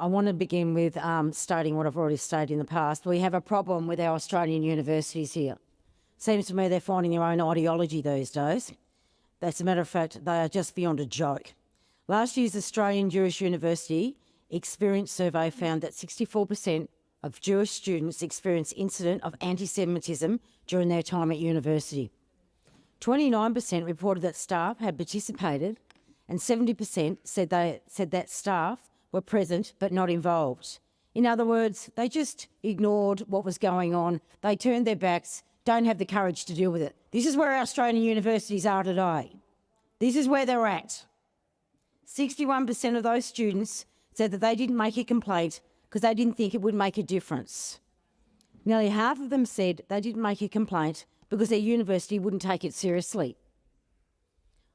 I want to begin with stating what I've already stated in the past. We have a problem with our Australian universities here. Seems to me they're finding their own ideology these days. As a matter of fact, they are just beyond a joke. Last year's Australian Jewish University Experience Survey found that 64% of Jewish students experienced incident of anti-Semitism during their time at university. 29% reported that staff had participated, and 70% said that staff were present but not involved. In other words, they just ignored what was going on. They turned their backs, don't have the courage to deal with it. This is where our Australian universities are today. This is where they're at. 61% of those students said that they didn't make a complaint because they didn't think it would make a difference. Nearly half of them said they didn't make a complaint because their university wouldn't take it seriously.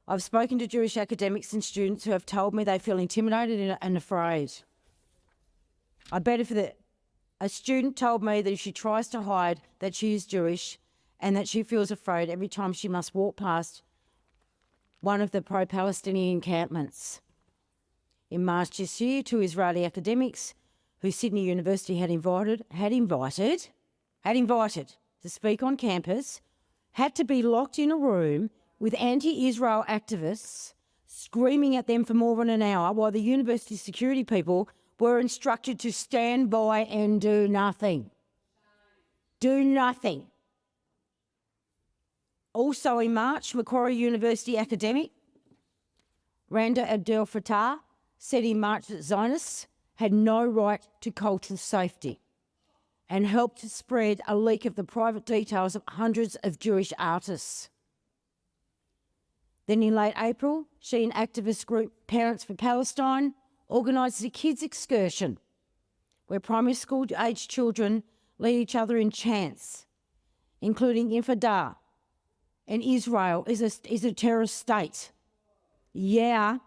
I've spoken to Jewish academics and students who have told me they feel intimidated and afraid. A student told me that if she tries to hide that she is Jewish and that she feels afraid every time she must walk past one of the pro-Palestinian encampments. In March this year, 2 Israeli academics who Sydney University had invited to speak on campus had to be locked in a room with anti-Israel activists screaming at them for more than an hour while the university security people were instructed to stand by and do nothing. Do nothing. Also in March, Macquarie University academic Randa Abdel Fattah said in March that Zionists had no right to cultural safety and helped to spread a leak of the private details of hundreds of Jewish artists. Then in late April, she and activist group Parents for Palestine organised a kids' excursion where primary school-aged children lead each other in chants, including Infidel, and Israel is a terrorist state. Yeah,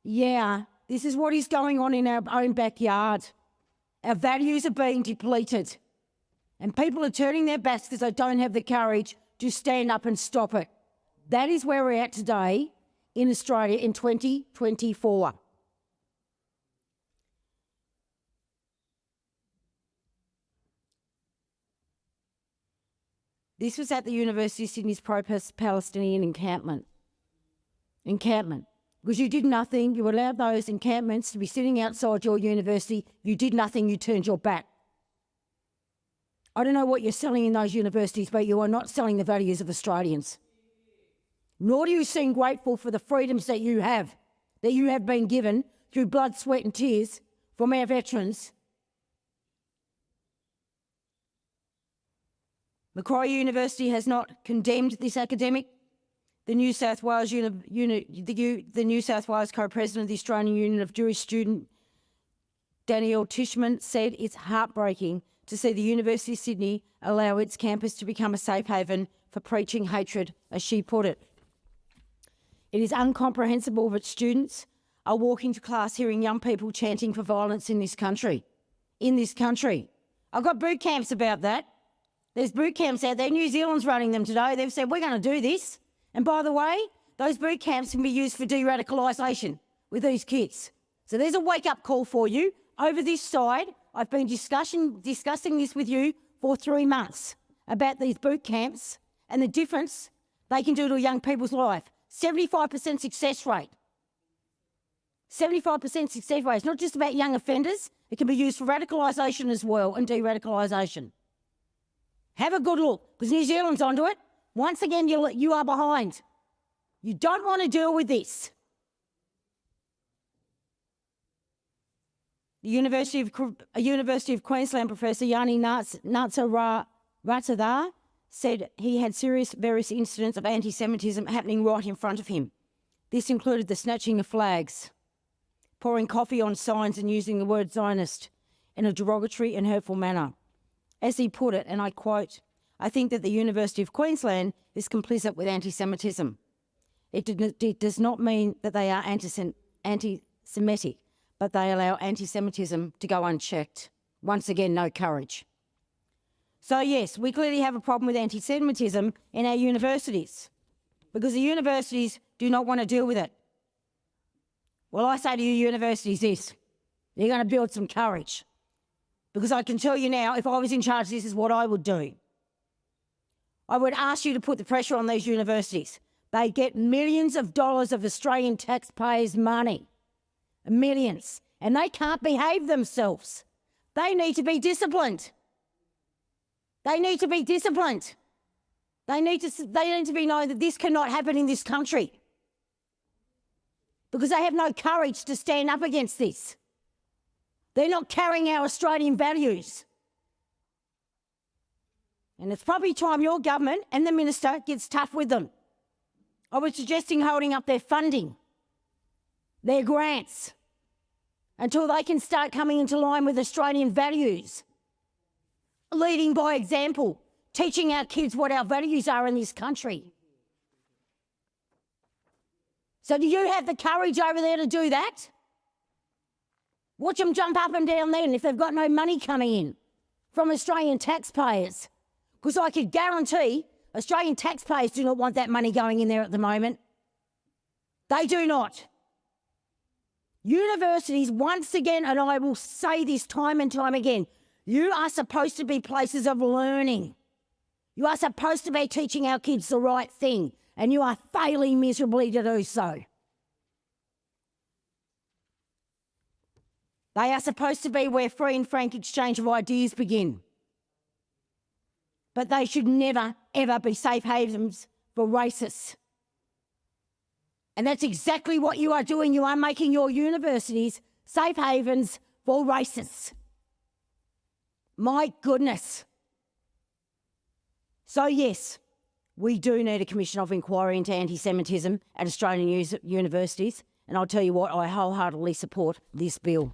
this is what is going on in our own backyard. Our values are being depleted, and people are turning their backs because they don't have the courage to stand up and stop it. That is where we're at today in Australia in 2024. This was at the University of Sydney's pro-Palestinian encampment. Because you did nothing, you allowed those encampments to be sitting outside your university, you did nothing, you turned your back. I don't know what you're selling in those universities, but you are not selling the values of Australians. Nor do you seem grateful for the freedoms that you have been given through blood, sweat and tears from our veterans. Macquarie University has not condemned this academic. The New South Wales co-president of the Australian Union of Jewish Students, Danielle Tishman, said it's heartbreaking to see the University of Sydney allow its campus to become a safe haven for preaching hatred, as she put it. It is incomprehensible that students are walking to class hearing young people chanting for violence in this country. I've got boot camps about that. There's boot camps out there. New Zealand's running them today. They've said, we're going to do this. And by the way, those boot camps can be used for de-radicalisation with these kids. So there's a wake-up call for you. Over this side, I've been discussing this with you for 3 months about these boot camps and the difference they can do to a young people's life. 75% success rate. 75% success rate. It's not just about young offenders. It can be used for radicalisation as well and de-radicalisation. Have a good look, because New Zealand's onto it. Once again, you are behind. You don't want to deal with this. A University of Queensland professor, Yanni Ratsadar, said he had various incidents of anti-Semitism happening right in front of him. This included the snatching of flags, pouring coffee on signs and using the word Zionist in a derogatory and hurtful manner. As he put it, and I quote, "I think that the University of Queensland is complicit with anti-Semitism. It does not mean that they are anti-Semitic, but they allow anti-Semitism to go unchecked. Once again, no courage." So yes, we clearly have a problem with anti-Semitism in our universities because the universities do not want to deal with it. Well, I say to you universities this, You're going to build some courage. Because I can tell you now, if I was in charge, this is what I would do. I would ask you to put the pressure on these universities. They get millions of dollars of Australian taxpayers' money. Millions. And they can't behave themselves. They need to be disciplined. They need to be disciplined. They need to be knowing that this cannot happen in this country. Because they have no courage to stand up against this. They're not carrying our Australian values. And it's probably time your government and the minister gets tough with them. I was suggesting holding up their funding, their grants, until they can start coming into line with Australian values. Leading by example, teaching our kids what our values are in this country. So do you have the courage over there to do that? Watch them jump up and down then if they've got no money coming in from Australian taxpayers. Because I could guarantee Australian taxpayers do not want that money going in there at the moment. They do not. Universities, once again, and I will say this time and time again, you are supposed to be places of learning. You are supposed to be teaching our kids the right thing, and you are failing miserably to do so. They are supposed to be where free and frank exchange of ideas begin. But they should never, ever be safe havens for racists. And that's exactly what you are doing. You are making your universities safe havens for racists. My goodness. So yes, we do need a commission of inquiry into anti-Semitism at Australian universities. And I'll tell you what, I wholeheartedly support this bill.